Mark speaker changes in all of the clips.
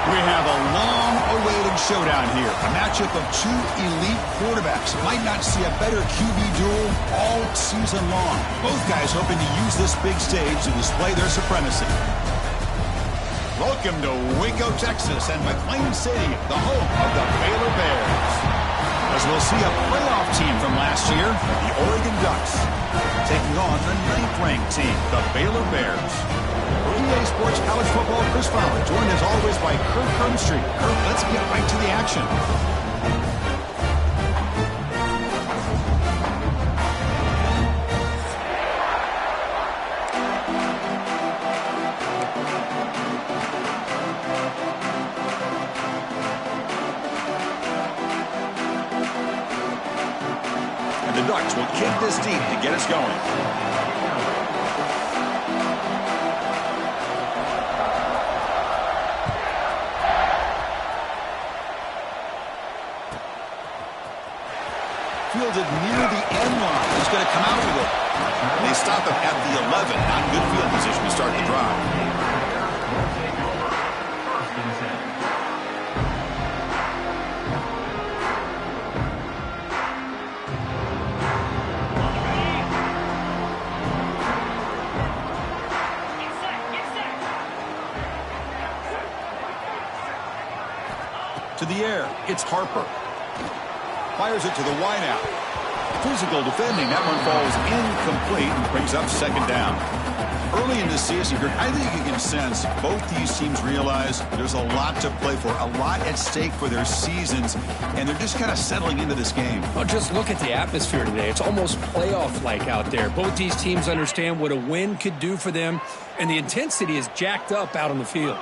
Speaker 1: We have a long-awaited showdown here. A matchup of two elite quarterbacks. Might not see a better QB duel all season long. Both guys hoping to use this big stage to display their supremacy. Welcome to Waco, Texas, and McLean Stadium, the home of the Baylor Bears. As we'll see a playoff team from last year, the Oregon Ducks, taking on the 9th-ranked team, the Baylor Bears. For EA Sports College Football, Chris Fowler, joined as always by Kirk Hermstreet. Kirk, let's get right to the action. And the Ducks will kick this deep to get us going. Fielded near the end line. He's going to come out with it. They stop him at the 11. Not good field position to start the drive. To the air. It's Harper. Fires it to the wideout. Physical defending. That one falls incomplete and brings up second down. Early in the season, I think you can sense both these teams realize there's a lot to play for, a lot at stake for their seasons, and they're just kind of settling into this game.
Speaker 2: Well, just look at the atmosphere today. It's almost playoff-like out there. Both these teams understand what a win could do for them, and the intensity is jacked up out on the field.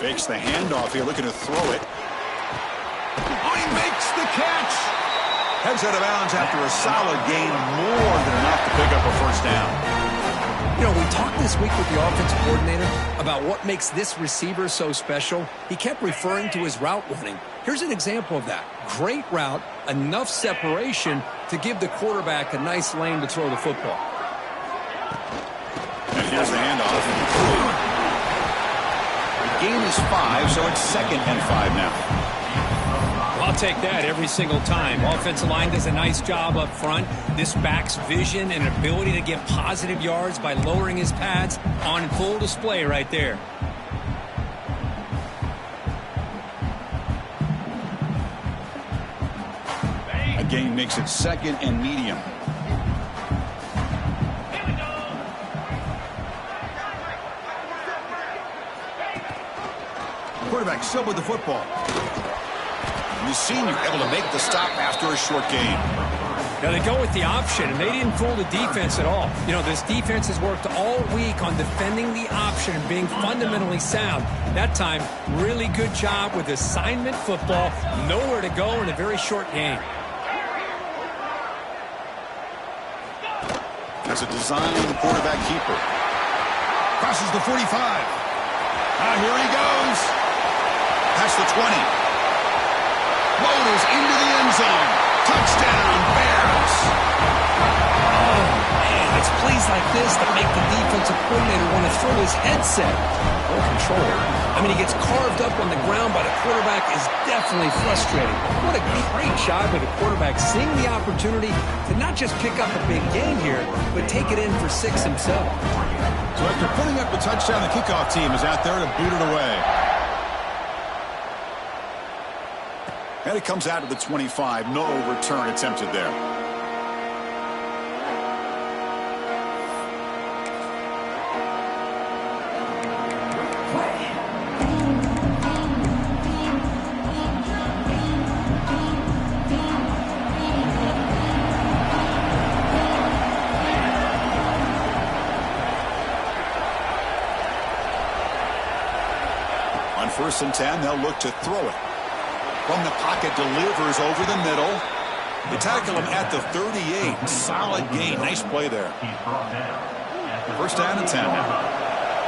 Speaker 1: Fakes the handoff here, looking to throw it. Oh, he makes the catch! Heads out of bounds after a solid gain, more than enough to pick up a first down.
Speaker 2: You know, we talked this week with the offensive coordinator about what makes this receiver so special. He kept referring to his route running. Here's an example of that. Great route, enough separation to give the quarterback a nice lane to throw the football.
Speaker 1: And here's the handoff. Gain is 5, so it's 2nd and 5 now.
Speaker 2: I'll take that every single time. Offensive line does a nice job up front. This back's vision and ability to get positive yards by lowering his pads on full display right there.
Speaker 1: A gain makes it 2nd and medium. Quarterback still with the football. And the senior able to make the stop after a short gain.
Speaker 2: Now they go with the option, and they didn't fool the defense at all. You know, this defense has worked all week on defending the option and being fundamentally sound. That time, really good job with assignment football. Nowhere to go in a very short game.
Speaker 1: That's a design quarterback keeper. Crosses the 45. Here he goes. Past the 20. Motors into the end zone. Touchdown, Bears.
Speaker 2: Oh, man, it's plays like this that make the defensive coordinator want to throw his headset. No control. I mean, he gets carved up on the ground by the quarterback is definitely frustrating. What a great job by the quarterback seeing the opportunity to not just pick up a big gain here, but take it in for 6 himself.
Speaker 1: So after putting up the touchdown, the kickoff team is out there to boot it away. And it comes out to the 25. No return attempted there. On 1st and 10, they'll look to throw it. From the pocket, delivers over the middle. They tackle him at the 38. Solid gain. Nice play there. 1st down and 10.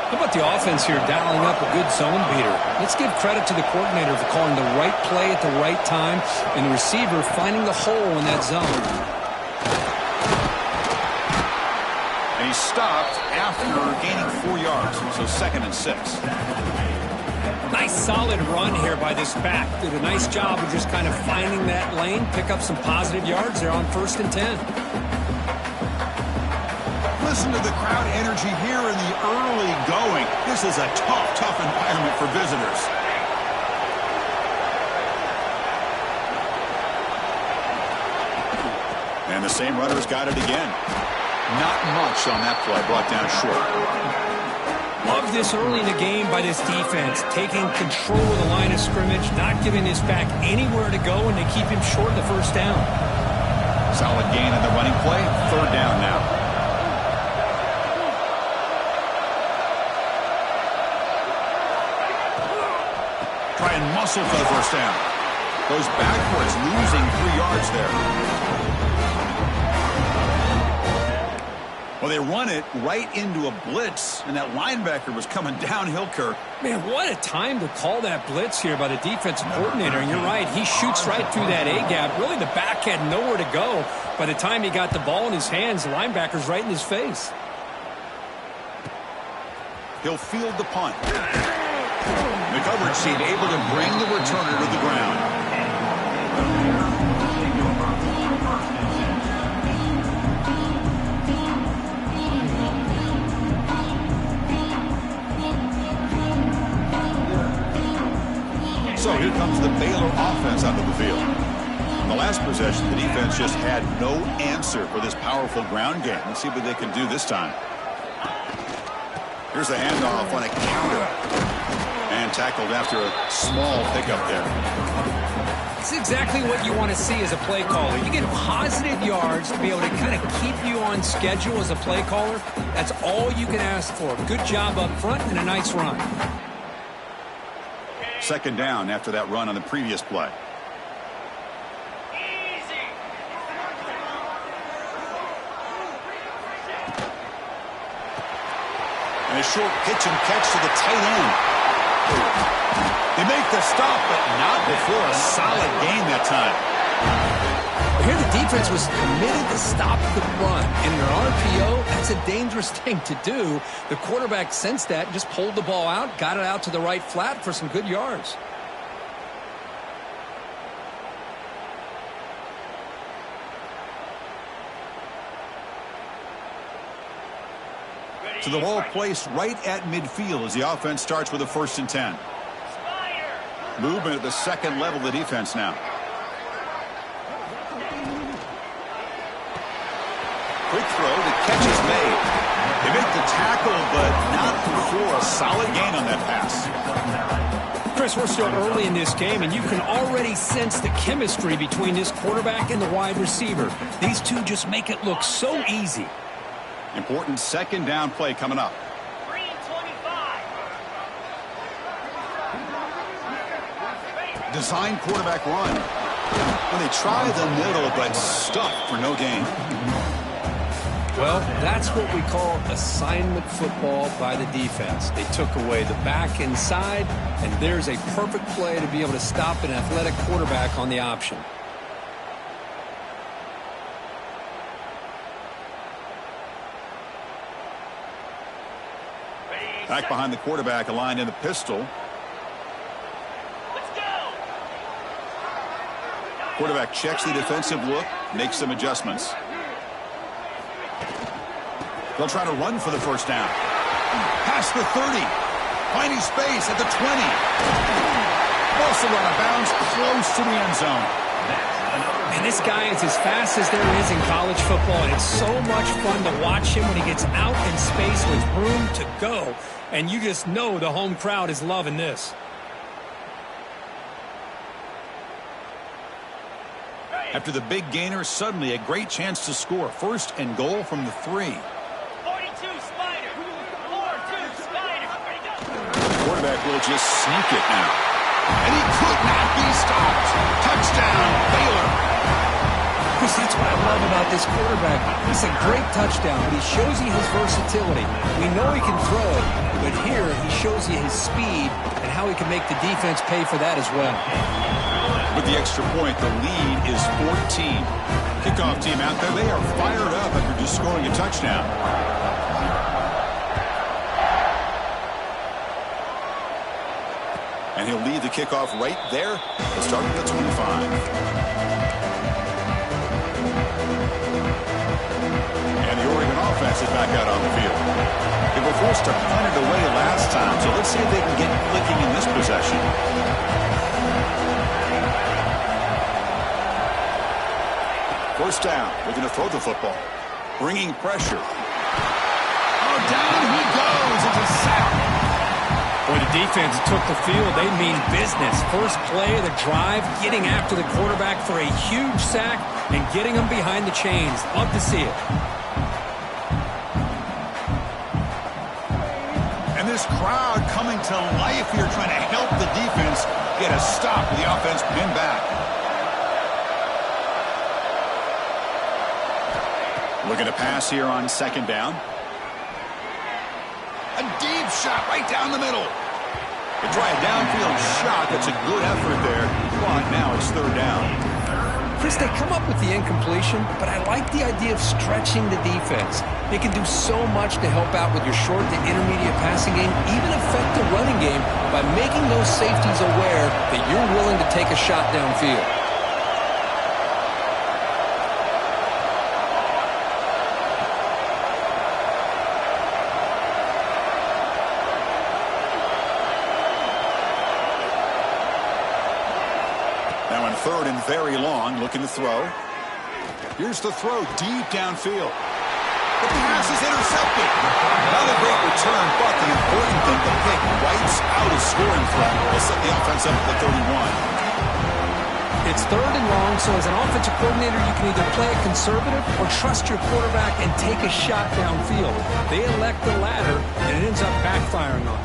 Speaker 2: How about the offense here dialing up a good zone beater? Let's give credit to the coordinator for calling the right play at the right time and the receiver finding the hole in that zone.
Speaker 1: And he stopped after gaining 4 yards, so 2nd and 6.
Speaker 2: Nice solid run here by this back. Did a nice job of just kind of finding that lane, pick up some positive yards there on 1st and 10.
Speaker 1: Listen to the crowd energy here in the early going. This is a tough environment for visitors. And the same runner's got it again. Not much on that play, brought down short.
Speaker 2: Love this early in the game by this defense, taking control of the line of scrimmage, not giving this back anywhere to go, and they keep him short of the 1st down.
Speaker 1: Solid gain in the running play. 3rd down now. Try and muscle for the 1st down. Goes backwards, losing 3 yards there. Well, they run it right into a blitz, and that linebacker was coming downhill, Kirk.
Speaker 2: Man, what a time to call that blitz here by the defensive coordinator. And you're right, he shoots right through that A-gap. Really, the back had nowhere to go. By the time he got the ball in his hands, the linebacker's right in his face.
Speaker 1: He'll field the punt. The coverage team able to bring the returner to the ground. So here comes the Baylor offense onto the field. In the last possession, the defense just had no answer for this powerful ground game. Let's see what they can do this time. Here's the handoff on a counter. And tackled after a small pickup there.
Speaker 2: It's exactly what you want to see as a play caller. You get positive yards to be able to kind of keep you on schedule as a play caller. That's all you can ask for. Good job up front and a nice run.
Speaker 1: 2nd down after that run on the previous play. And a short pitch and catch to the tight end. They make the stop, but not before a solid gain that time.
Speaker 2: Here the defense was committed to stop the run. And in an RPO, that's a dangerous thing to do. The quarterback sensed that and just pulled the ball out, got it out to the right flat for some good yards.
Speaker 1: So the ball placed right at midfield as the offense starts with a 1st and 10. Movement at the 2nd level of the defense now. Quick throw, the catch is made. They make the tackle, but not before a solid gain on that pass.
Speaker 2: Chris, we're still early in this game, and you can already sense the chemistry between this quarterback and the wide receiver. These two just make it look so easy.
Speaker 1: Important 2nd down play coming up.
Speaker 3: 3-25.
Speaker 1: Design quarterback run. When they try the middle, but stuck for no gain.
Speaker 2: Well, that's what we call assignment football by the defense. They took away the back inside, and there's a perfect play to be able to stop an athletic quarterback on the option.
Speaker 1: Back behind the quarterback, aligned in the pistol.
Speaker 3: Let's go.
Speaker 1: Quarterback checks the defensive look, makes some adjustments. They'll try to run for the 1st down. Past the 30. Finding space at the 20. Also out of bounds, close to the end zone.
Speaker 2: And this guy is as fast as there is in college football, and it's so much fun to watch him when he gets out in space with room to go. And you just know the home crowd is loving this.
Speaker 1: After the big gainer, suddenly a great chance to score. 1st and goal from the 3.
Speaker 3: 42, Spider. 4-2, Spider.
Speaker 1: The quarterback will just sneak it now. And he could not be stopped. Touchdown, Baylor.
Speaker 2: Chris, that's what I love about this quarterback. It's a great touchdown, but he shows you his versatility. We know he can throw it, but here he shows you his speed and how he can make the defense pay for that as well.
Speaker 1: With the extra point, the lead is 14. Kickoff team out there, they are fired up after just scoring a touchdown. And he'll lead the kickoff right there. He'll start at the 25. And the Oregon offense is back out on the field. They were forced to punt it away last time, so let's see if they can get clicking in this possession. First down, looking to throw the football. Bringing pressure. Oh, down he goes. It's a sack.
Speaker 2: Boy, the defense took the field. They mean business. First play of the drive, getting after the quarterback for a huge sack and getting him behind the chains. Love to see it.
Speaker 1: And this crowd coming to life here, trying to help the defense get a stop with the offense pinned back. Looking to pass here on second down. A deep shot right down the middle. They try a downfield shot. That's a good effort there. But now it's third down.
Speaker 2: Chris, they come up with the incompletion, but I like the idea of stretching the defense. They can do so much to help out with your short to intermediate passing game, even affect the running game by making those safeties aware that you're willing to take a shot downfield.
Speaker 1: Now in third and very long, looking to throw. Here's the throw deep downfield. The pass is intercepted. Not a great return, but the important thing, the pick wipes out a scoring threat. They'll set the offense up at the 31.
Speaker 2: It's third and long, so as an offensive coordinator, you can either play it conservative or trust your quarterback and take a shot downfield. They elect the latter, and it ends up backfiring on them.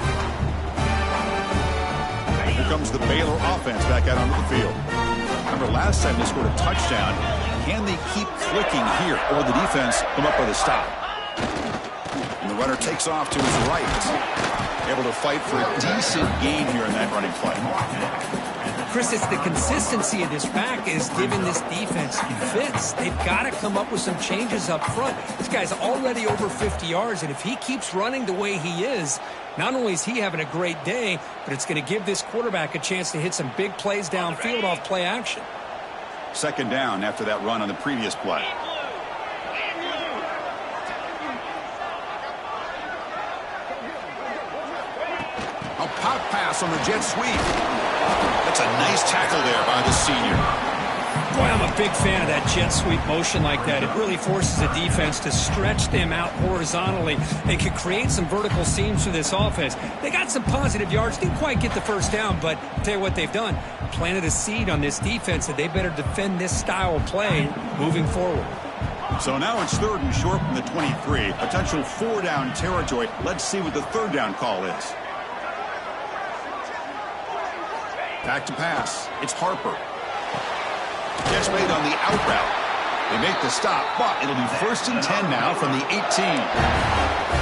Speaker 1: Here comes the Baylor offense back out onto the field. Remember, last time they scored a touchdown. Can they keep clicking here, or will the defense come up with a stop? And the runner takes off to his right. Able to fight for a decent gain here in that running play.
Speaker 2: Chris, it's the consistency of this back is giving this defense fits. They've got to come up with some changes up front. This guy's already over 50 yards, and if he keeps running the way he is, not only is he having a great day, but it's going to give this quarterback a chance to hit some big plays downfield off play action.
Speaker 1: Second down after that run on the previous play. A pop pass on the jet sweep. That's a nice tackle there by the senior.
Speaker 2: Boy, I'm a big fan of that jet sweep motion like that. It really forces the defense to stretch them out horizontally. It can create some vertical seams for this offense. They got some positive yards. Didn't quite get the first down, but I'll tell you what they've done. Planted a seed on this defense that they better defend this style of play moving forward.
Speaker 1: So now it's third and short from the 23. Potential four-down territory. Let's see what the third down call is. Back to pass. It's Harper. Catch made on the out route. They make the stop, but it'll be first and 10 now from the 18.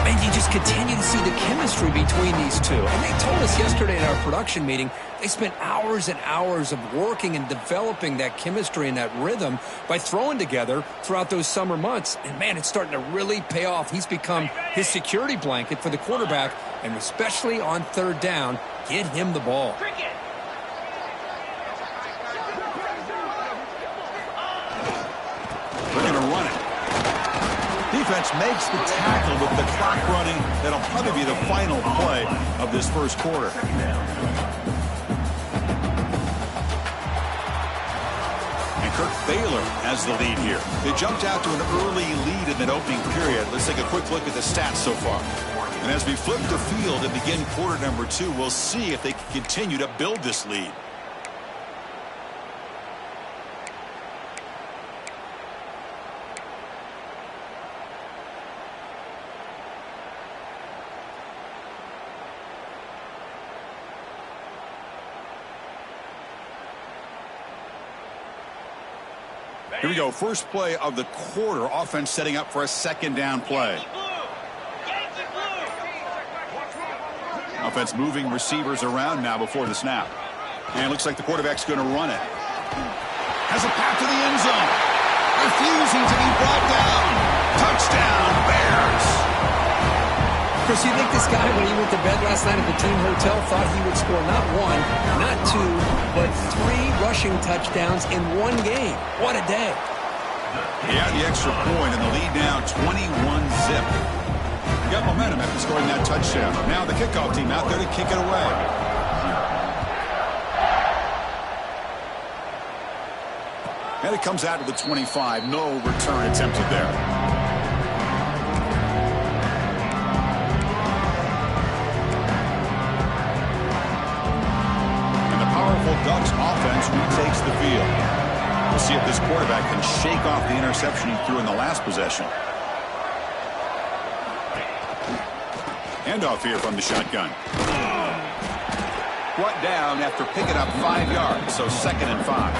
Speaker 2: And you just continue to see the chemistry between these two. And they told us yesterday in our production meeting, they spent hours and hours of working and developing that chemistry and that rhythm by throwing together throughout those summer months. And, man, it's starting to really pay off. He's become his security blanket for the quarterback, and especially on third down, get him the ball.
Speaker 1: They're going to run it. Defense makes the tackle with the clock running. That'll probably be the final play of this first quarter. And Kirk Baylor has the lead here. They jumped out to an early lead in that opening period. Let's take a quick look at the stats so far. And as we flip the field and begin quarter number 2, we'll see if they can continue to build this lead. Here we go. First play of the quarter. Offense setting up for a second down play.
Speaker 3: Yankee blue.
Speaker 1: Offense moving receivers around now before the snap. And it looks like the quarterback's going to run it. Has a path to the end zone. Refusing to be brought down. Touchdown, Bears.
Speaker 2: Chris, you think this guy, when he went to bed last night at the team hotel, thought he would score not one, not two, but 3 rushing touchdowns in one game? What a day.
Speaker 1: He had the extra point, and the lead now 21-zip. He got momentum after scoring that touchdown. Now the kickoff team out there to kick it away. And it comes out to the 25. No return attempted there. Ducks offense retakes the field. We'll see if this quarterback can shake off the interception he threw in the last possession. Handoff here from the shotgun. Brought down after picking up 5 yards, so 2nd and 5.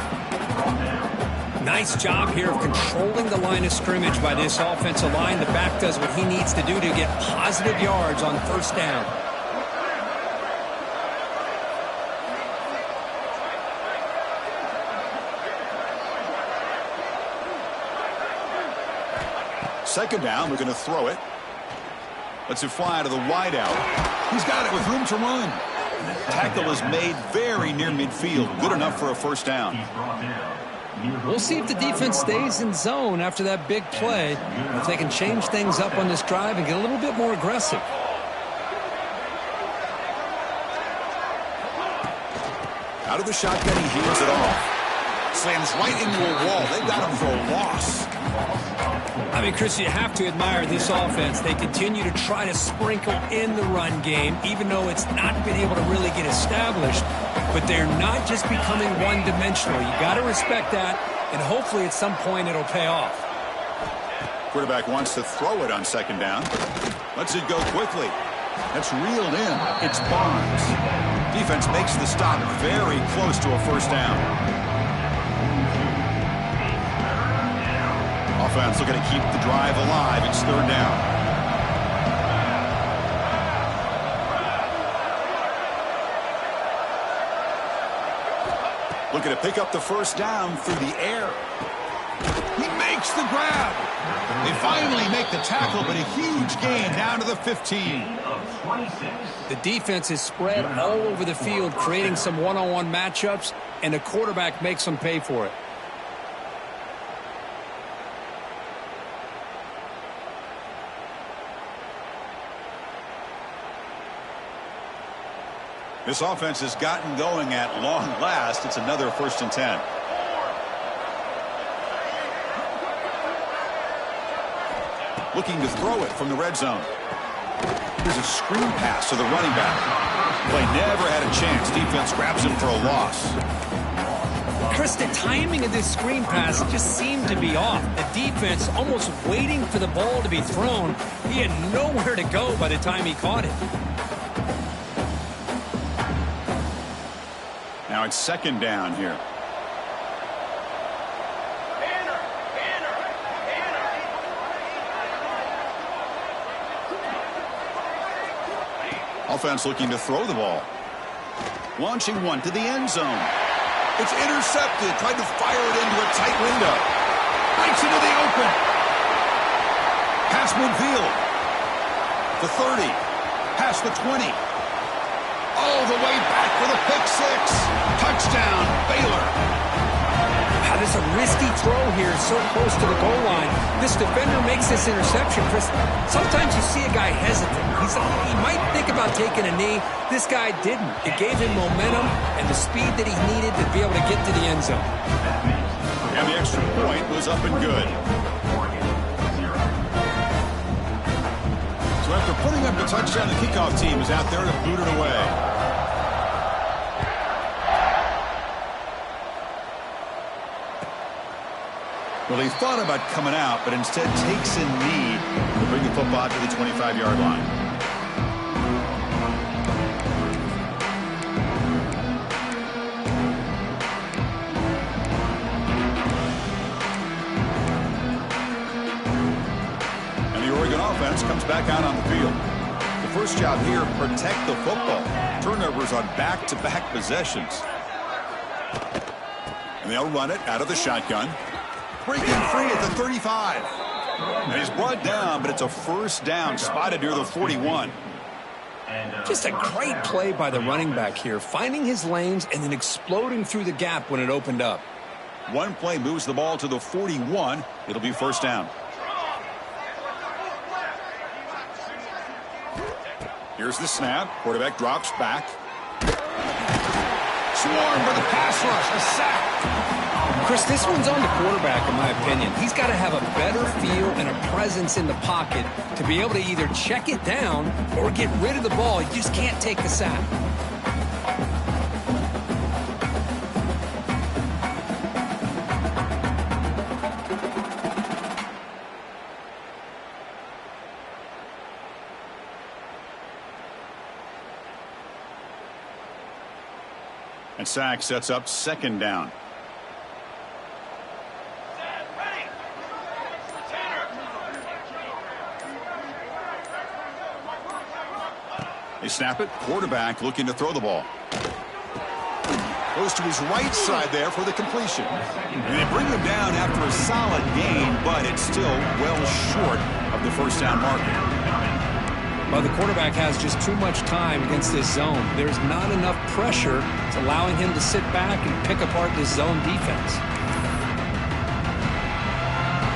Speaker 2: Nice job here of controlling the line of scrimmage by this offensive line. The back does what he needs to do to get positive yards on first down.
Speaker 1: Second down, we're going to throw it. Lets it fly to the wideout. He's got it with room to run. Tackle is made very near midfield. Good enough for a first down.
Speaker 2: We'll see if the defense stays in zone after that big play. If they can change things up on this drive and get a little bit more aggressive.
Speaker 1: Out of the shotgun, he heaves it off. Slams right into a wall. They've got him for a loss.
Speaker 2: I mean, Chris, you have to admire this offense. They continue to try to sprinkle in the run game, even though it's not been able to really get established. But they're not just becoming one-dimensional. You got to respect that, and hopefully at some point it'll pay off.
Speaker 1: Quarterback wants to throw it on second down. Lets it go quickly. That's reeled in. It's Barnes. Defense makes the stop very close to a first down. Offense looking to keep the drive alive. It's third down. Looking to pick up the first down through the air. He makes the grab. They finally make the tackle, but a huge gain down to the 15.
Speaker 2: The defense is spread all over the field, creating some one-on-one matchups, and the quarterback makes them pay for it.
Speaker 1: This offense has gotten going at long last. It's another 1st and 10. Looking to throw it from the red zone. Here's a screen pass to the running back. Play never had a chance. Defense grabs him for a loss.
Speaker 2: Chris, the timing of this screen pass just seemed to be off. The defense almost waiting for the ball to be thrown. He had nowhere to go by the time he caught it.
Speaker 1: Now it's second down here. Offense looking to throw the ball. Launching one to the end zone. It's intercepted. Tried to fire it into a tight window. Breaks into the open. Pass midfield. The 30. Past the 20. All the way back for the pick six. Touchdown, Baylor.
Speaker 2: Wow, this is a risky throw here, so close to the goal line. This defender makes this interception, Chris. Sometimes you see a guy hesitant. He might think about taking a knee. This guy didn't. It gave him momentum and the speed that he needed to be able to get to the end zone.
Speaker 1: And the extra point was up and good. So after putting up the touchdown, the kickoff team is out there to boot it away. Well, he thought about coming out, but instead takes a knee to bring the football to the 25-yard line. back out on the field. The first job here, protect the football. Turnovers on back-to-back possessions. And they'll run it out of the shotgun. Breaking free at the 35. And he's brought down, but it's a first down spotted near the 41.
Speaker 2: Just a great play by the running back here, finding his lanes and then exploding through the gap when it opened up.
Speaker 1: One play moves the ball to the 41. It'll be first down. Here's the snap. Quarterback drops back. Swarm for the pass rush. A sack.
Speaker 2: Chris, this one's on the quarterback, in my opinion. He's got to have a better feel and a presence in the pocket to be able to either check it down or get rid of the ball. You just can't take the sack.
Speaker 1: And sack sets up second down. They snap it. Quarterback looking to throw the ball. Goes to his right side there for the completion. And they bring him down after a solid gain, but it's still well short of the first down marker.
Speaker 2: Well, the quarterback has just too much time against this zone. There's not enough pressure. It's allowing him to sit back and pick apart this zone defense.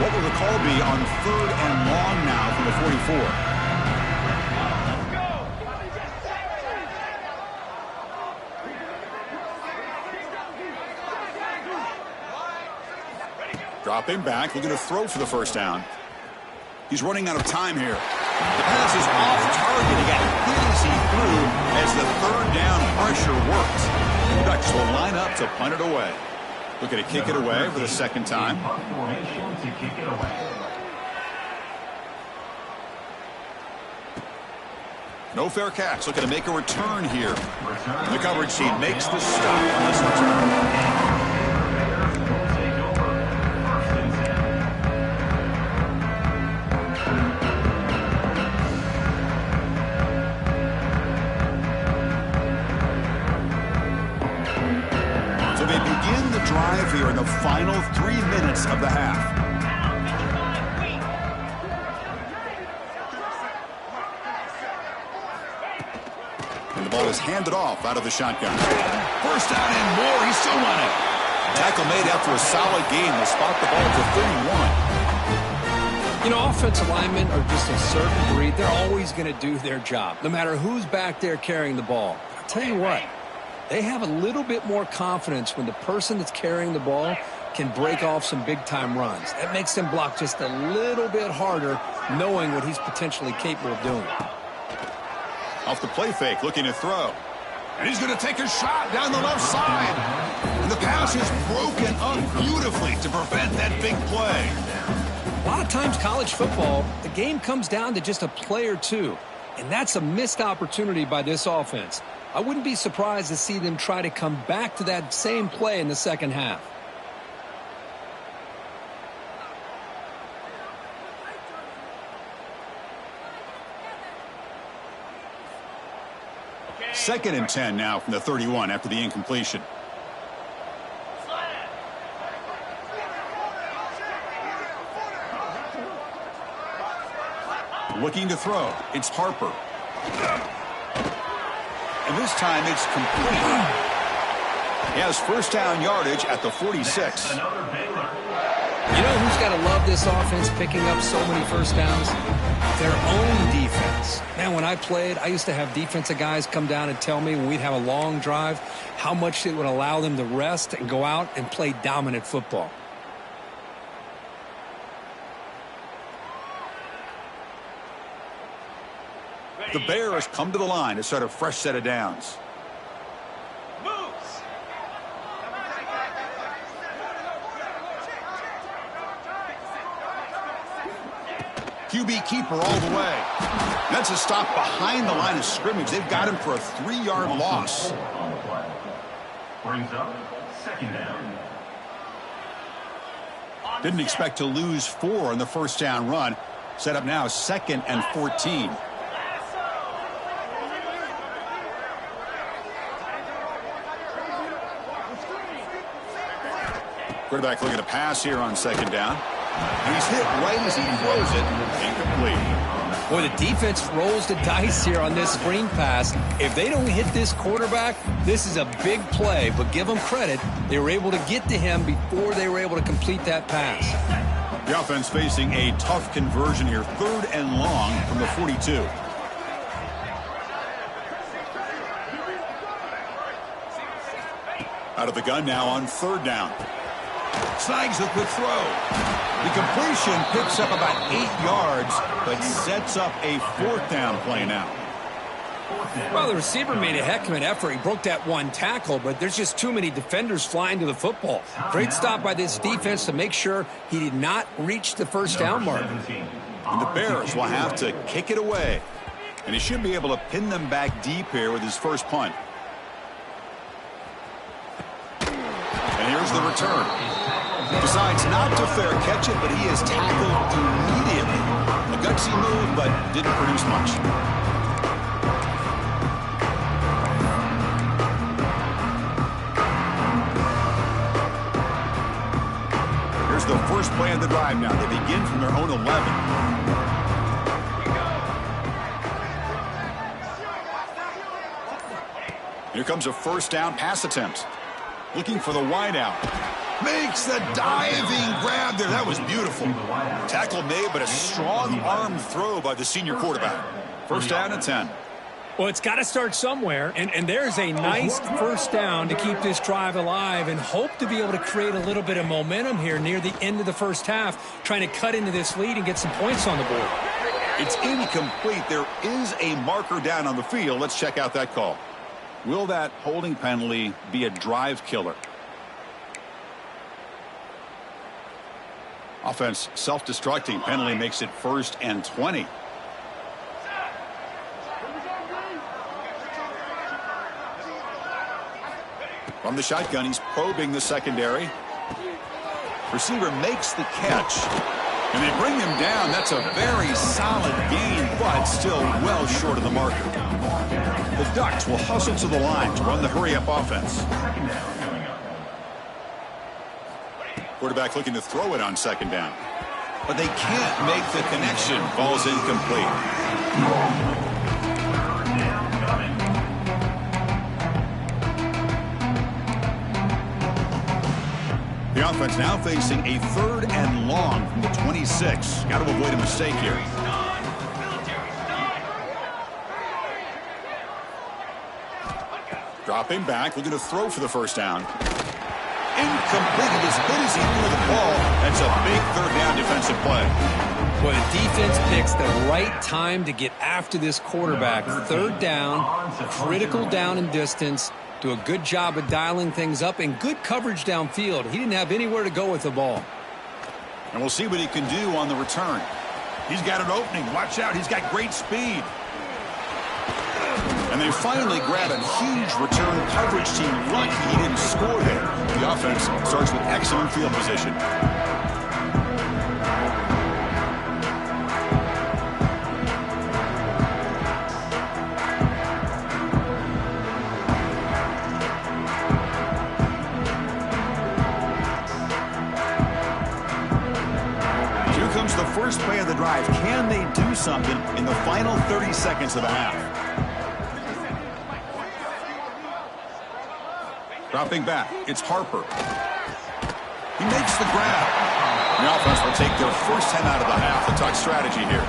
Speaker 1: What will the call be on third and long now from the 44? Dropping back, looking to throw for the first down. He's running out of time here. The pass is off target. He got hit as he threw as the third down pressure works. The Ducks will line up to punt it away. Looking to kick it away for the second time. No fair catch. Looking to make a return here. The coverage team makes the stop on this return. Drive here in the final 3 minutes of the half. And the ball is handed off out of the shotgun. First down and more. He's still running. Tackle made after a solid gain. They'll spot the ball to 31.
Speaker 2: You know, offensive linemen are just a certain breed. They're always going to do their job, no matter who's back there carrying the ball. I'll tell you what. They have a little bit more confidence when the person that's carrying the ball can break off some big-time runs. That makes them block just a little bit harder, knowing what he's potentially capable of doing.
Speaker 1: Off the play fake, looking to throw. And he's going to take a shot down the left side. And the pass is broken up beautifully to prevent that big play.
Speaker 2: A lot of times college football, the game comes down to just a play or two. And that's a missed opportunity by this offense. I wouldn't be surprised to see them try to come back to that same play in the second half.
Speaker 1: Second and 10 now from the 31 after the incompletion. Looking to throw. It's Harper. And this time it's complete. He has first down yardage at the 46.
Speaker 2: You know who's got to love this offense picking up so many first downs? Their own defense. Man, when I played, I used to have defensive guys come down and tell me when we'd have a long drive how much it would allow them to rest and go out and play dominant football.
Speaker 1: The Bears come to the line to start a fresh set of downs. QB keeper all the way. That's a stop behind the line of scrimmage. They've got him for a 3-yard loss.
Speaker 4: Brings up second down.
Speaker 1: Didn't expect to lose 4 on the first down run. Set up now, 2nd and 14. Quarterback looking to pass here on 2nd down. And he's hit right as he throws it. Incomplete.
Speaker 2: Boy, the defense rolls the dice here on this screen pass. If they don't hit this quarterback, this is a big play. But give them credit. They were able to get to him before they were able to complete that pass.
Speaker 1: The offense facing a tough conversion here. 3rd and long from the 42. Out of the gun now on 3rd down. Snags the quick throw. The completion picks up about 8 yards, but sets up a 4th down play now.
Speaker 2: Well, the receiver made a heck of an effort. He broke that one tackle, but there's just too many defenders flying to the football. Great stop by this defense to make sure he did not reach the 1st down mark.
Speaker 1: And the Bears will have to kick it away. And he should be able to pin them back deep here with his first punt. And here's the return. Decides not to fair catch it, but he is tackled immediately. A gutsy move, but didn't produce much. Here's the first play of the drive now. They begin from their own 11. Here comes a 1st down pass attempt. Looking for the wideout. Makes the diving grab there. That was beautiful. Tackle made, but a strong arm throw by the senior quarterback. 1st down and 10.
Speaker 2: Well, it's got to start somewhere, and there's a nice 1st down to keep this drive alive and hope to be able to create a little bit of momentum here near the end of the 1st half, trying to cut into this lead and get some points on the board.
Speaker 1: It's incomplete. There is a marker down on the field. Let's check out that call. Will that holding penalty be a drive killer? Offense self-destructing. Penalty makes it 1st and 20. From the shotgun, he's probing the secondary. Receiver makes the catch. And they bring him down. That's a very solid gain, but still well short of the marker. The Ducks will hustle to the line to run the hurry-up offense. Quarterback looking to throw it on 2nd down. But they can't make the connection. Ball's incomplete. The offense now facing a 3rd and long from the 26. Got to avoid a mistake here. Dropping back, looking to throw for the 1st down. Incomplete. As good as he threw the ball, that's a big 3rd down defensive play.
Speaker 2: Well, the defense picks the right time to get after this quarterback. 3rd down, critical down and distance. Do a good job of dialing things up and good coverage downfield. He didn't have anywhere to go with the ball.
Speaker 1: And we'll see what he can do on the return. He's got an opening. Watch out. He's got great speed. And they finally grab a huge return coverage team. Lucky he didn't score there. The offense starts with excellent field position. Here comes the first play of the drive. Can they do something in the final 30 seconds of the half? Dropping back, it's Harper. He makes the grab. The offense will take their first 10 out of the half. The Duck strategy here.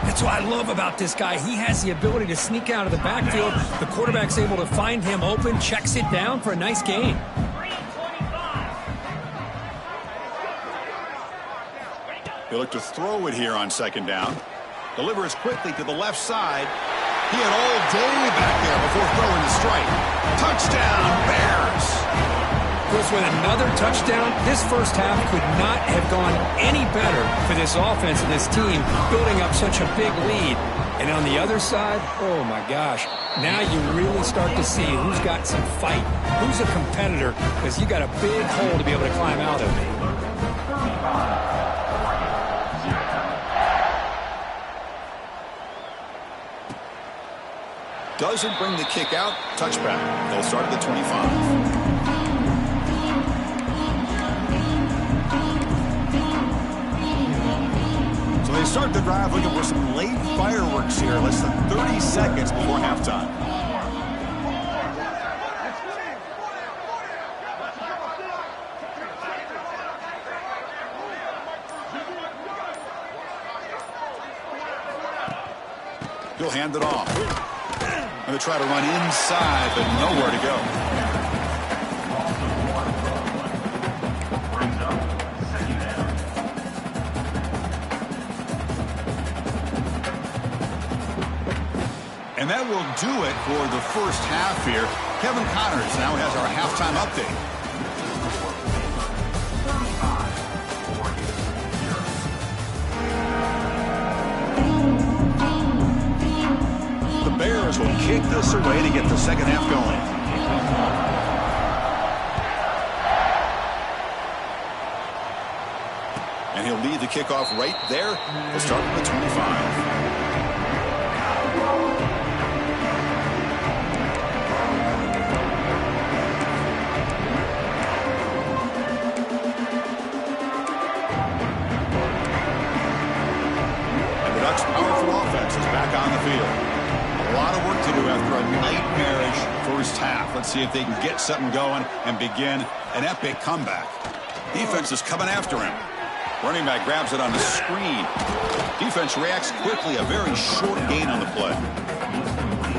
Speaker 2: That's what I love about this guy. He has the ability to sneak out of the backfield. The quarterback's able to find him open, checks it down for a nice gain.
Speaker 1: They look to throw it here on 2nd down. Delivers quickly to the left side. He had all day back there before throwing the strike. Touchdown, Bears!
Speaker 2: Of course, with another touchdown, this 1st half could not have gone any better for this offense and this team, building up such a big lead. And on the other side, oh my gosh, now you really start to see who's got some fight, who's a competitor, because you got a big hole to be able to climb out of.
Speaker 1: Doesn't bring the kick out. Touchback. They'll start at the 25. So they start the drive looking for some late fireworks here. Less than 30 seconds before halftime. He'll hand it off. Going to try to run inside, but nowhere to go.
Speaker 4: Brings up second down.
Speaker 1: And that will do it for the first half here. Kevin Connors now has our halftime update. Bears will kick this away to get the second half going. And he'll lead the kickoff right there. We'll start from the 25. And the Ducks' powerful offense is back on the field. A lot of work to do after a nightmarish first half. Let's see if they can get something going and begin an epic comeback. Defense is coming after him. Running back grabs it on the screen. Defense reacts quickly. A very short gain on the play.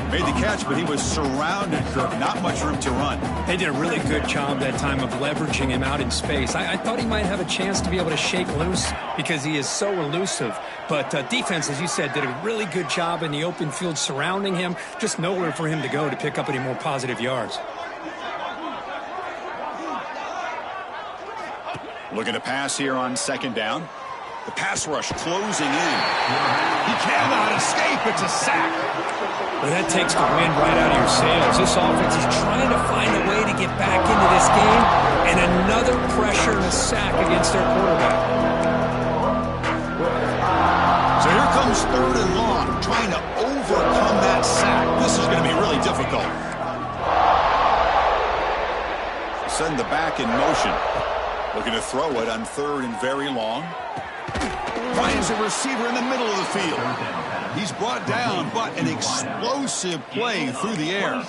Speaker 1: Made the catch, but he was surrounded, Kirk. Not much room to run.
Speaker 2: They did a really good job that time of leveraging him out in space. I thought he might have a chance to be able to shake loose because he is so elusive. But defense, as you said, did a really good job in the open field surrounding him. Just nowhere for him to go to pick up any more positive yards.
Speaker 1: Looking to pass here on second down. The pass rush closing in. He cannot escape. It's a sack.
Speaker 2: Well, that takes the wind right out of your sails. This offense is trying to find a way to get back into this game, and another pressure and a sack against their quarterback.
Speaker 1: So here comes third and long, trying to overcome that sack. This is going to be really difficult. Send the back in motion. Looking to throw it on third and very long. Finds a receiver in the middle of the field. He's brought down, but an explosive play through the air.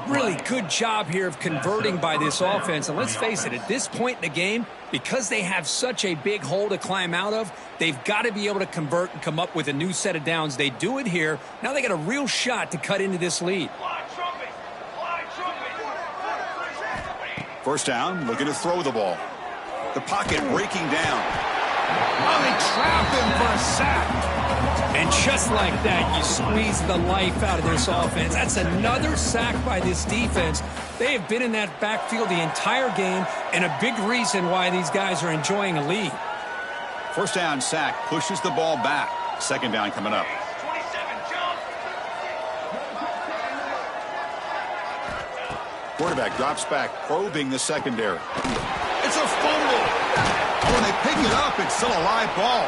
Speaker 2: Really good job here of converting by this offense. And let's face it, at this point in the game, because they have such a big hole to climb out of, they've got to be able to convert and come up with a new set of downs. They do it here. Now they got a real shot to cut into this lead.
Speaker 1: First down, looking to throw the ball. The pocket breaking down. Oh, they trap him for a sack.
Speaker 2: And just like that, you squeeze the life out of this offense. That's another sack by this defense. They have been in that backfield the entire game, and a big reason why these guys are enjoying a lead.
Speaker 1: First down sack pushes the ball back. Second down coming up. Quarterback drops back, probing the secondary. It's a fumble. When they pick it up, it's still a live ball.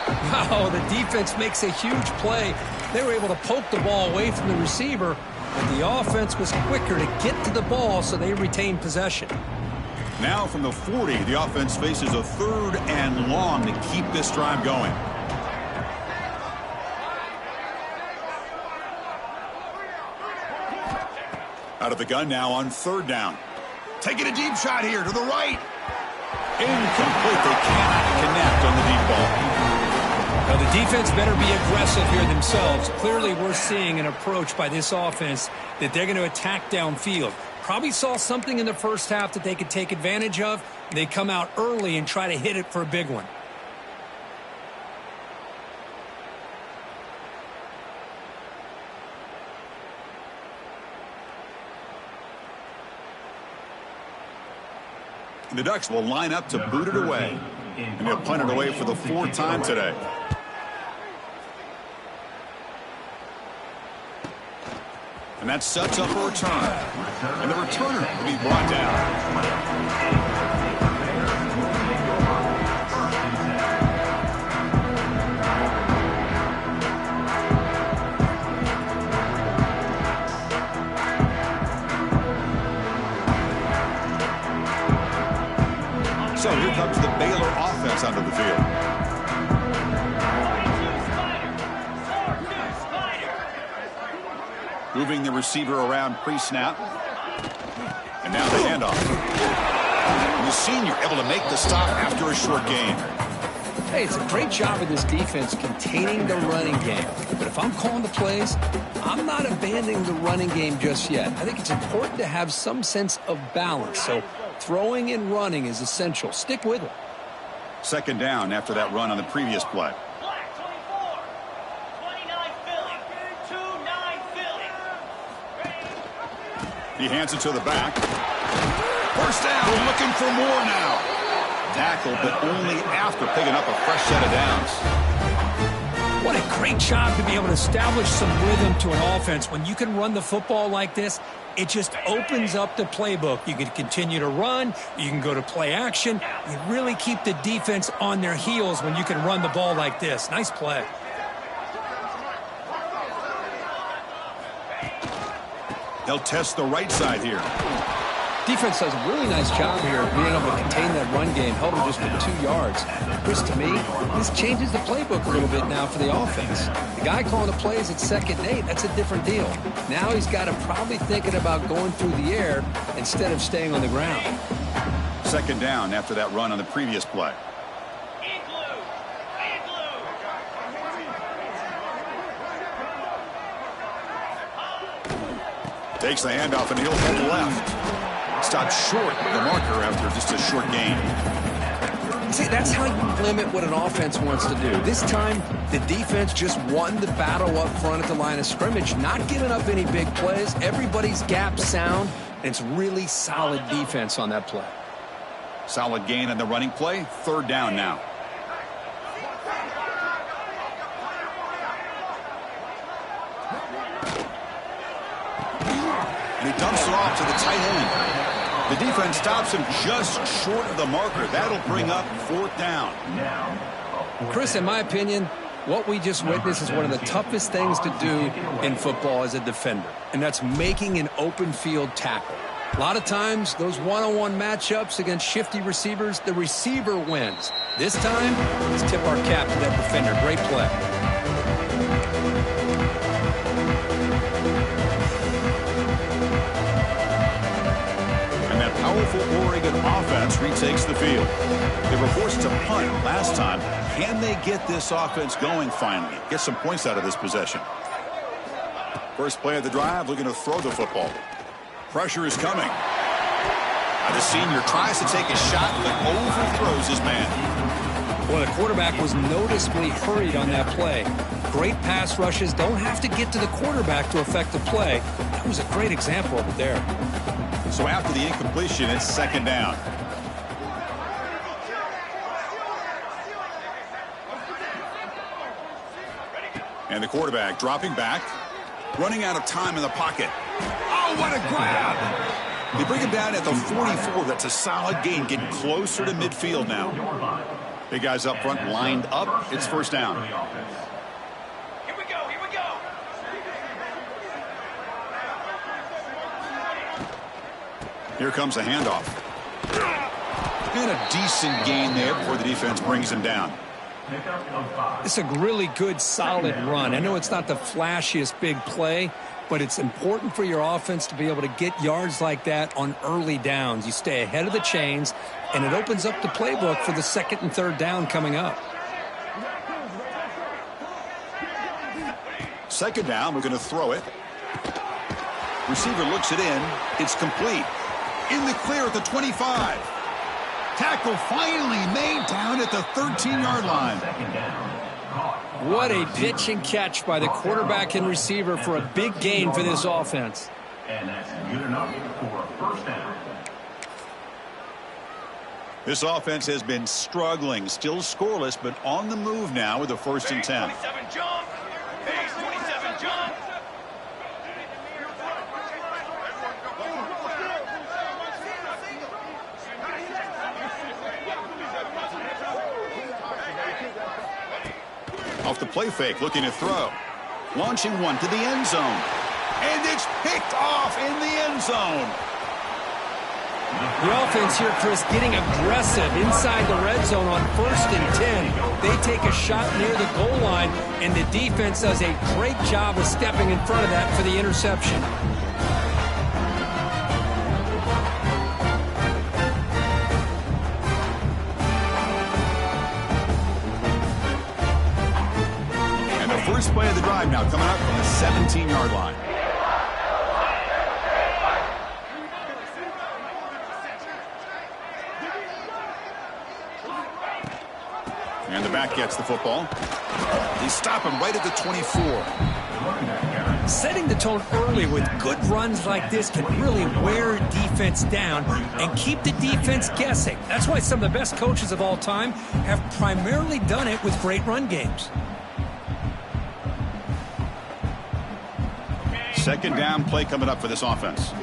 Speaker 2: Wow, the defense makes a huge play. They were able to poke the ball away from the receiver, but the offense was quicker to get to the ball, so they retained possession.
Speaker 1: Now from the 40, the offense faces a third and long to keep this drive going. Out of the gun now on third down. Taking a deep shot here to the right. Incomplete. They cannot connect on the deep ball.
Speaker 2: Well, the defense better be aggressive here themselves. Clearly, we're seeing an approach by this offense that they're going to attack downfield. Probably saw something in the first half that they could take advantage of. They come out early and try to hit it for a big one.
Speaker 1: The Ducks will line up to boot it away. And they'll punt it away for the fourth time today. And that sets up a return. And the returner will be brought down. So here comes the Baylor offense onto the field.
Speaker 3: 42 Spider.
Speaker 1: Moving the receiver around pre-snap. And now the handoff. And the senior able to make the stop after a short gain.
Speaker 2: Hey, it's a great job of this defense containing the running game. But if I'm calling the plays, I'm not abandoning the running game just yet. I think it's important to have some sense of balance. So throwing and running is essential. Stick with it.
Speaker 1: Second down after that run on the previous play.
Speaker 3: Black 24. 29 Philly. 2-9 Philly.
Speaker 1: He hands it to the back. First down. We're looking for more now. Tackle, but only after picking up a fresh set of downs.
Speaker 2: What a great job to be able to establish some rhythm to an offense. When you can run the football like this, it just opens up the playbook. You can continue to run. You can go to play action. You really keep the defense on their heels when you can run the ball like this. Nice play.
Speaker 1: They'll test the right side here.
Speaker 2: Defense does a really nice job here of being able to contain that run game, held them just for 2 yards. Chris, to me, this changes the playbook a little bit now for the offense. The guy calling the plays at 2nd and 8, that's a different deal. Now he's got to probably thinking about going through the air instead of staying on the ground.
Speaker 1: Second down after that run on the previous play.
Speaker 3: Igloo. Igloo.
Speaker 1: Takes the handoff and he'll head left. Stopped short of the marker after just a short gain.
Speaker 2: See, that's how you limit what an offense wants to do. This time, the defense just won the battle up front at the line of scrimmage, not giving up any big plays. Everybody's gap sound, and it's really solid defense on that play.
Speaker 1: Solid gain on the running play. Third down now. And he dumps it off to the tight end. The defense stops him just short of the marker. That'll bring up 4th down.
Speaker 2: Chris, in my opinion, what we just witnessed is one of the toughest things to do in football as a defender, and that's making an open field tackle. A lot of times, those one-on-one matchups against shifty receivers, the receiver wins. This time, let's tip our cap to that defender. Great play.
Speaker 1: Powerful Oregon offense retakes the field. They were forced to punt last time. Can they get this offense going finally? Get some points out of this possession. First play of the drive, looking to throw the football. Pressure is coming. The senior tries to take a shot, but overthrows his man.
Speaker 2: Well, the quarterback was noticeably hurried on that play. Great pass rushes don't have to get to the quarterback to affect the play. That was a great example of it there.
Speaker 1: So after the incompletion, it's second down. And the quarterback dropping back, running out of time in the pocket. Oh, what a grab! They bring him down at the 44. That's a solid gain, getting closer to midfield now. Big guys up front lined up. It's first down.
Speaker 3: Here we go.
Speaker 1: Here comes a handoff. And a decent gain there before the defense brings him down.
Speaker 2: It's a really good, solid run. I know it's not the flashiest big play, but it's important for your offense to be able to get yards like that on early downs. You stay ahead of the chains, and it opens up the playbook for the 2nd and 3rd down coming up.
Speaker 1: Second down, we're going to throw it. Receiver looks it in. It's complete. In the clear at the 25. Tackle finally made down at the 13-yard line.
Speaker 2: What a pitch and catch by the quarterback and receiver for a big gain for this offense.
Speaker 4: And that's good enough for a first down.
Speaker 1: This offense has been struggling, still scoreless, but on the move now with a 1st and 10.
Speaker 3: 27 jump. Base 27 jump.
Speaker 1: Off the play fake, looking to throw. Launching one to the end zone. And it's picked off in the end zone.
Speaker 2: The offense here, Chris, getting aggressive inside the red zone on 1st and 10. They take a shot near the goal line, and the defense does a great job of stepping in front of that for the interception.
Speaker 1: And the first play of the drive now coming up from the 17-yard line. And the back gets the football. They stop him right at the 24.
Speaker 2: Setting the tone early with good runs like this can really wear defense down and keep the defense guessing. That's why some of the best coaches of all time have primarily done it with great run games.
Speaker 1: Second down play coming up for this offense.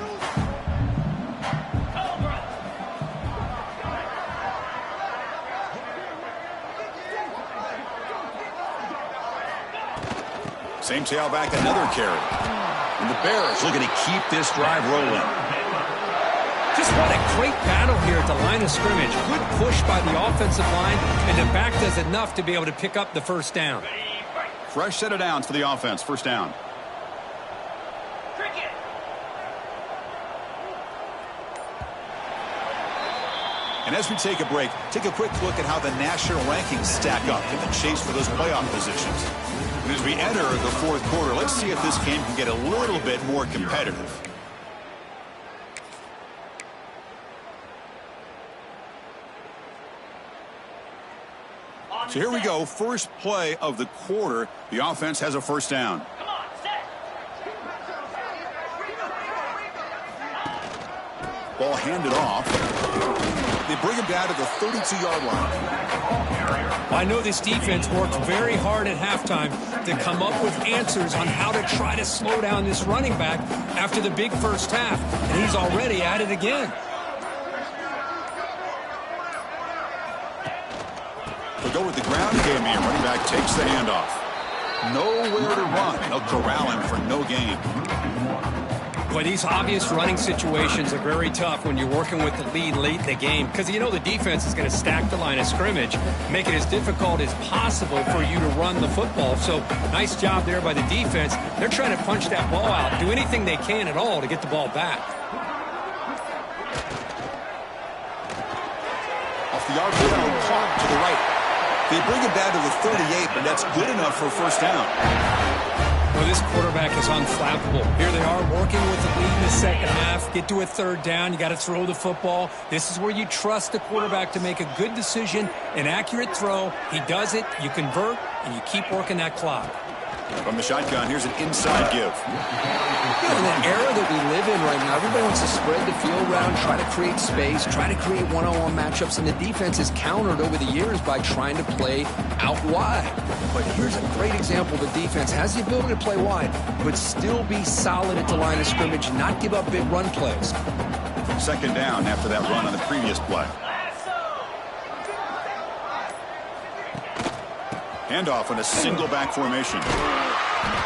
Speaker 1: Same tailback, another carry. And the Bears looking to keep this drive rolling.
Speaker 2: Just what a great battle here at the line of scrimmage. Good push by the offensive line, and the back does enough to be able to pick up the first down.
Speaker 1: Fresh set of downs for the offense. First down. And as we take a break, take a quick look at how the national rankings stack up in the chase for those playoff positions. And as we enter the fourth quarter, let's see if this game can get a little bit more competitive. So here we go. First play of the quarter. The offense has a first down.
Speaker 3: Come on, set.
Speaker 1: Ball handed off. They bring him down to the 32-yard line.
Speaker 2: I know this defense worked very hard at halftime to come up with answers on how to try to slow down this running back after the big first half, and he's already at it again.
Speaker 1: They'll go with the ground game here. Running back takes the handoff. Nowhere to run. They'll corral him for no gain.
Speaker 2: Boy, these obvious running situations are very tough when you're working with the lead late in the game because you know the defense is going to stack the line of scrimmage, make it as difficult as possible for you to run the football. So nice job there by the defense. They're trying to punch that ball out, do anything they can at all to get the ball back.
Speaker 1: Off the arc clock to the right. They bring him down to the 38, but that's good enough for a first down.
Speaker 2: Well, this quarterback is unflappable. Here they are working with the lead in the second half. Get to a third down. You got to throw the football. This is where you trust the quarterback to make a good decision, an accurate throw. He does it, you convert, and you keep working that clock.
Speaker 1: From the shotgun, here's an inside give.
Speaker 2: In the era that we live in right now, everybody wants to spread the field around, try to create space, try to create one-on-one matchups, and the defense is countered over the years by trying to play out wide. But here's a great example. The defense has the ability to play wide, but still be solid at the line of scrimmage and not give up big run plays.
Speaker 1: Second down after that run on the previous play. Handoff in a single back formation.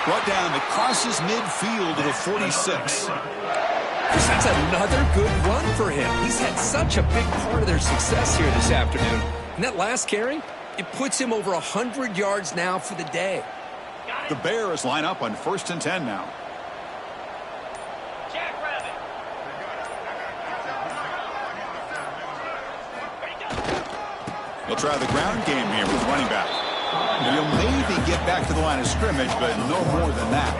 Speaker 1: Brought down that crosses midfield to the 46.
Speaker 2: That's another good run for him. He's had such a big part of their success here this afternoon. And that last carry, it puts him over 100 yards now for the day.
Speaker 1: The Bears line up on 1st and 10 now. They'll try the ground game here with running back. And he'll maybe get back to the line of scrimmage, but no more than that.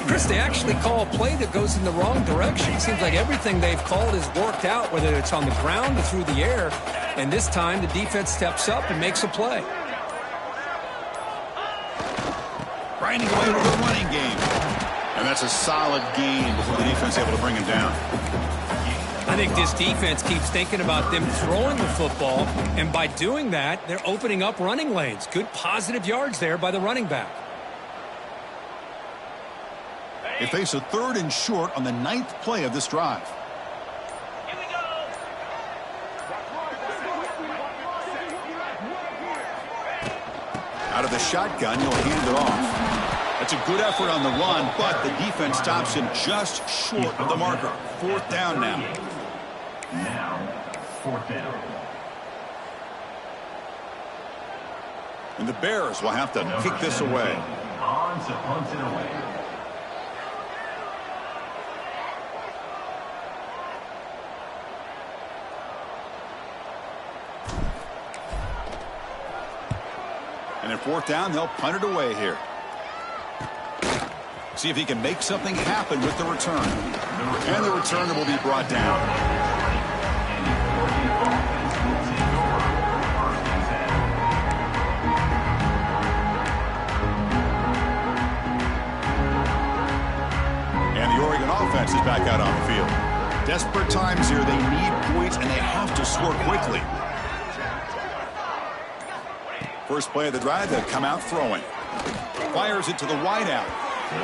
Speaker 2: Chris, they actually call a play that goes in the wrong direction. It seems like everything they've called has worked out, whether it's on the ground or through the air. And this time, the defense steps up and makes a play.
Speaker 1: Grinding away with the running game. And that's a solid gain before the defense able to bring him down.
Speaker 2: I think this defense keeps thinking about them throwing the football, and by doing that, they're opening up running lanes. Good positive yards there by the running back.
Speaker 1: They face a 3rd and short on the 9th play of this drive.
Speaker 3: Here we go.
Speaker 1: Out of the shotgun, he'll hand it off. That's a good effort on the run, but the defense stops him just short of the marker. 4th down now.
Speaker 4: Now, fourth down.
Speaker 1: And the Bears will have to kick this away.
Speaker 4: On to punt it away.
Speaker 1: And in fourth down, they'll punt it away here. See if he can make something happen with the return. And the returner will be brought down. Offense is back out on the field. Desperate times here. They need points, and they have to score quickly. First play of the drive, they'll come out throwing. Fires it to the wideout.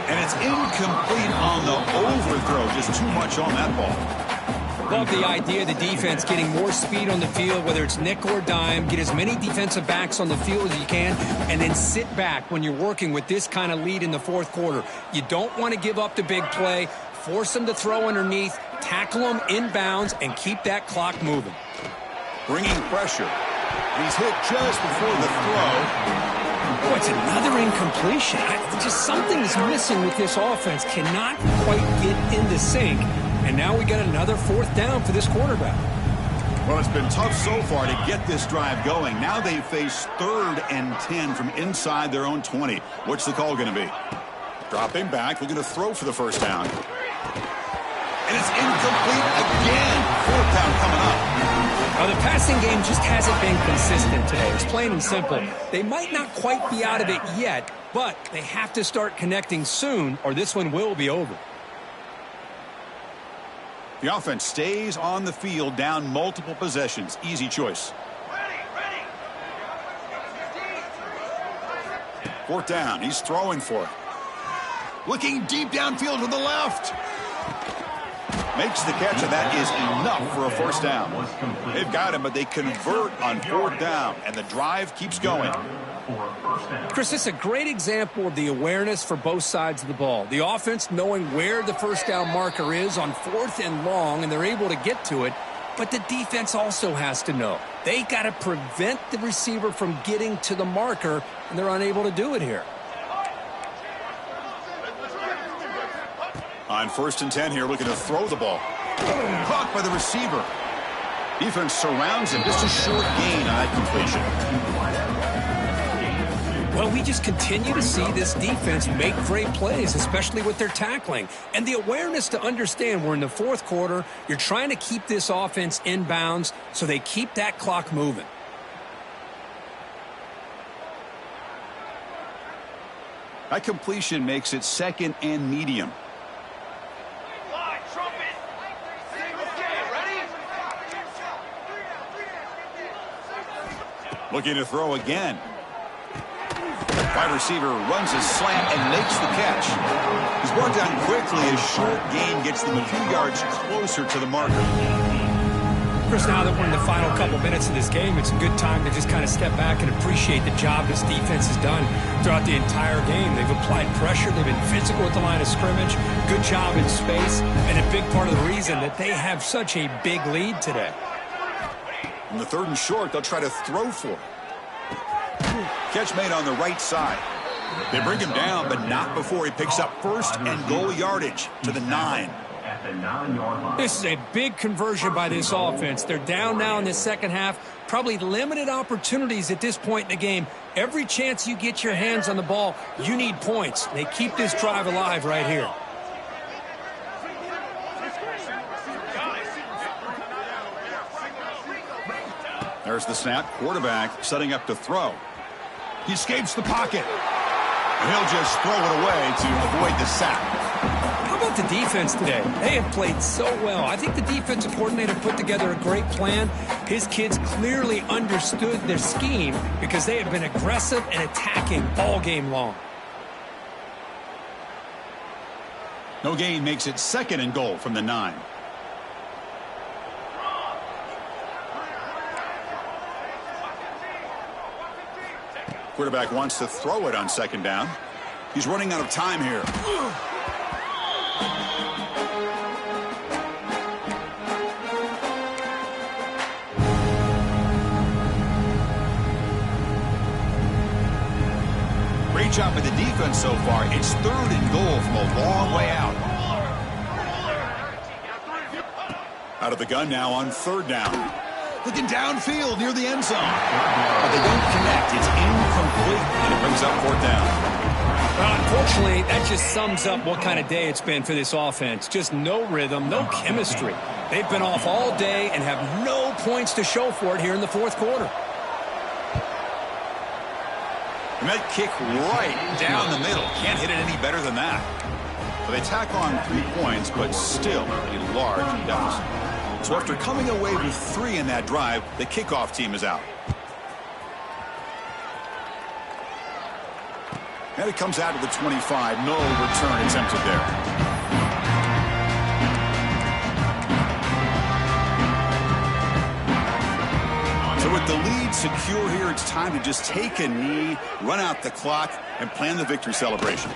Speaker 1: And it's incomplete on the overthrow. Just too much on that ball.
Speaker 2: Love the idea of the defense getting more speed on the field, whether it's nickel or dime. Get as many defensive backs on the field as you can, and then sit back when you're working with this kind of lead in the fourth quarter. You don't want to give up the big play. Force them to throw underneath, tackle them inbounds, and keep that clock moving.
Speaker 1: Bringing pressure. He's hit just before the throw.
Speaker 2: Oh, it's another incompletion. Just something's missing with this offense. Cannot quite get into sync. And now we got another fourth down for this quarterback.
Speaker 1: Well, it's been tough so far to get this drive going. Now they face 3rd and 10 from inside their own 20. What's the call going to be? Dropping back, looking to throw for the first down. And it's incomplete again. Fourth down coming up.
Speaker 2: Now, the passing game just hasn't been consistent today. It's plain and simple. They might not quite be out of it yet, but they have to start connecting soon, or this one will be over.
Speaker 1: The offense stays on the field, down multiple possessions. Easy choice. Fourth down. He's throwing for it. Looking deep downfield to the left. Makes the catch, and that is enough for a first down. They've got him, but they convert on fourth down, and the drive keeps going.
Speaker 2: Chris, this is a great example of the awareness for both sides of the ball. The offense knowing where the first down marker is on 4th and long, and they're able to get to it. But the defense also has to know. They got to prevent the receiver from getting to the marker, and they're unable to do it here.
Speaker 1: On 1st and 10 here, looking to throw the ball. Caught by the receiver. Defense surrounds him. Just a short gain on that completion.
Speaker 2: Well, we just continue to see this defense make great plays, especially with their tackling. And the awareness to understand we're in the fourth quarter. You're trying to keep this offense in bounds so they keep that clock moving.
Speaker 1: That completion makes it 2nd and medium. Looking to throw again. Wide receiver runs his slant and makes the catch. He's brought down quickly. A short gain gets them a few yards closer to the marker.
Speaker 2: Chris, now that we're in the final couple minutes of this game, it's a good time to just kind of step back and appreciate the job this defense has done throughout the entire game. They've applied pressure. They've been physical at the line of scrimmage. Good job in space. And a big part of the reason that they have such a big lead today.
Speaker 1: On the 3rd and short, they'll try to throw for it. Catch made on the right side. They bring him down, but not before he picks up 1st and goal yardage to the 9.
Speaker 2: This is a big conversion by this offense. They're down now in the second half. Probably limited opportunities at this point in the game. Every chance you get your hands on the ball, you need points. They keep this drive alive right here.
Speaker 1: There's the snap. Quarterback setting up to throw. He escapes the pocket. And he'll just throw it away to avoid the sack.
Speaker 2: How about the defense today? They have played so well. I think the defensive coordinator put together a great plan. His kids clearly understood their scheme because they have been aggressive and attacking all game long.
Speaker 1: No gain makes it 2nd and goal from the 9. Quarterback wants to throw it on 2nd down. He's running out of time here. job by the defense so far. It's 3rd and goal from a long way out. Out of the gun now on 3rd down. Looking downfield near the end zone. But they don't connect. It's incomplete, and it brings up 4th down.
Speaker 2: Well, unfortunately, that just sums up what kind of day it's been for this offense. Just no rhythm, no chemistry. They've been off all day and have no points to show for it here in the 4th quarter.
Speaker 1: And that kick right down the middle. Can't hit it any better than that. So they tack on 3 points, but still a large deficit. So after coming away with 3 in that drive, the kickoff team is out. And it comes out to the 25. No return attempted there. So with the lead secure here, it's time to just take a knee, run out the clock, and plan the victory celebration.